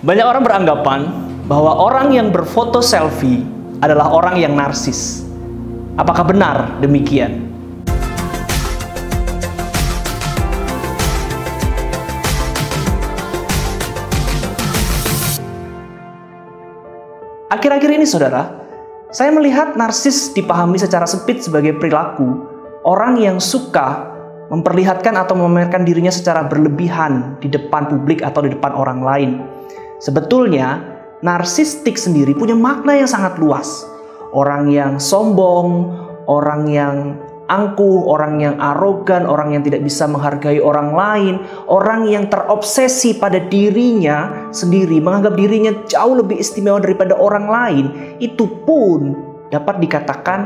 Banyak orang beranggapan bahwa orang yang berfoto selfie adalah orang yang narsis. Apakah benar demikian? Akhir-akhir ini, saudara, saya melihat narsis dipahami secara sempit sebagai perilaku orang yang suka memperlihatkan atau memamerkan dirinya secara berlebihan di depan publik atau di depan orang lain. Sebetulnya, narsistik sendiri punya makna yang sangat luas. Orang yang sombong, orang yang angkuh, orang yang arogan, orang yang tidak bisa menghargai orang lain, orang yang terobsesi pada dirinya sendiri, menganggap dirinya jauh lebih istimewa daripada orang lain, itu pun dapat dikatakan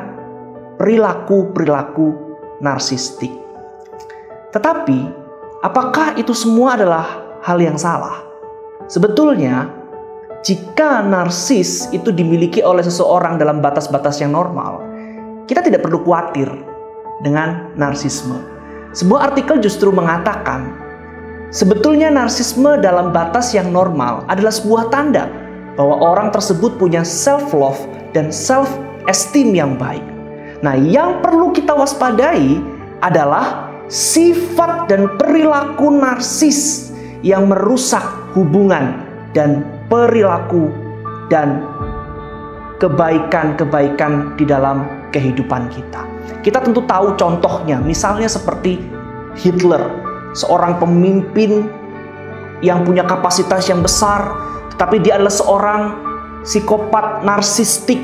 perilaku-perilaku narsistik. Tetapi, apakah itu semua adalah hal yang salah? Sebetulnya, jika narsis itu dimiliki oleh seseorang dalam batas-batas yang normal, kita tidak perlu khawatir dengan narsisme. Sebuah artikel justru mengatakan, sebetulnya narsisme dalam batas yang normal adalah sebuah tanda bahwa orang tersebut punya self-love dan self-esteem yang baik. Nah, yang perlu kita waspadai adalah sifat dan perilaku narsis yang merusak hubungan dan perilaku dan kebaikan-kebaikan di dalam kehidupan kita. Kita tentu tahu contohnya, misalnya seperti Hitler, seorang pemimpin yang punya kapasitas yang besar, tetapi dia adalah seorang psikopat narsistik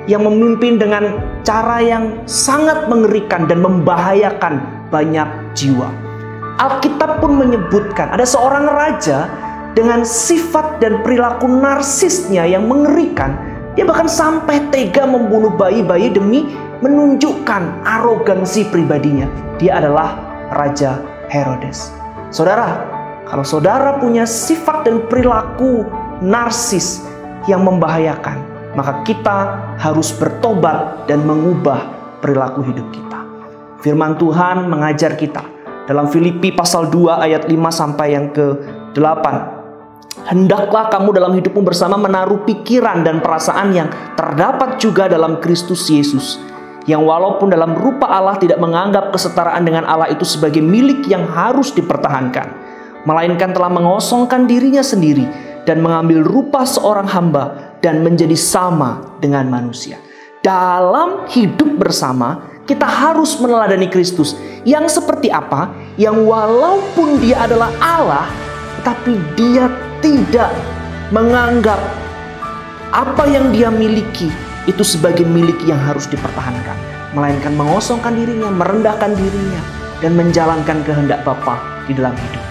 yang memimpin dengan cara yang sangat mengerikan dan membahayakan banyak jiwa. Alkitab pun menyebutkan ada seorang raja dengan sifat dan perilaku narsisnya yang mengerikan. Dia bahkan sampai tega membunuh bayi-bayi demi menunjukkan arogansi pribadinya. Dia adalah Raja Herodes. Saudara, kalau saudara punya sifat dan perilaku narsis yang membahayakan, maka kita harus bertobat dan mengubah perilaku hidup kita. Firman Tuhan mengajar kita dalam Filipi pasal 2 ayat 5 sampai yang ke-8. Hendaklah kamu dalam hidupmu bersama menaruh pikiran dan perasaan yang terdapat juga dalam Kristus Yesus, yang walaupun dalam rupa Allah tidak menganggap kesetaraan dengan Allah itu sebagai milik yang harus dipertahankan, melainkan telah mengosongkan dirinya sendiri dan mengambil rupa seorang hamba dan menjadi sama dengan manusia. Dalam hidup bersama, kita harus meneladani Kristus yang seperti apa? Yang walaupun dia adalah Allah, tetapi dia tidak menganggap apa yang dia miliki itu sebagai milik yang harus dipertahankan, melainkan mengosongkan dirinya, merendahkan dirinya, dan menjalankan kehendak Bapa di dalam hidup.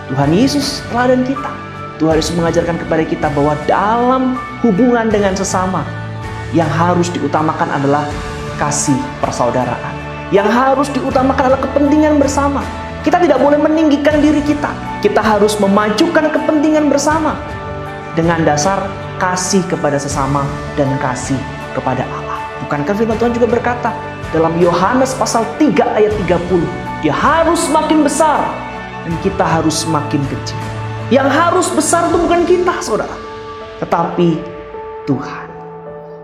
Tuhan Yesus teladan kita. Tuhan Yesus mengajarkan kepada kita bahwa dalam hubungan dengan sesama, yang harus diutamakan adalah kasih persaudaraan. Yang harus diutamakan adalah kepentingan bersama. Kita tidak boleh meninggikan diri kita. Kita harus memajukan kepentingan bersama dengan dasar kasih kepada sesama dan kasih kepada Allah. Bukankah firman Tuhan juga berkata dalam Yohanes pasal 3 ayat 30, dia harus makin besar dan kita harus makin kecil. Yang harus besar itu bukan kita, saudara, tetapi Tuhan.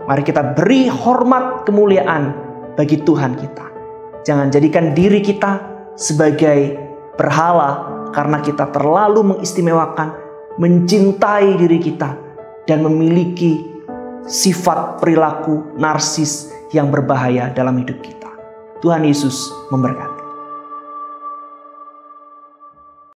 Mari kita beri hormat kemuliaan bagi Tuhan kita. Jangan jadikan diri kita sebagai berhala karena kita terlalu mengistimewakan, mencintai diri kita, dan memiliki sifat perilaku narsis yang berbahaya dalam hidup kita. Tuhan Yesus memberkati.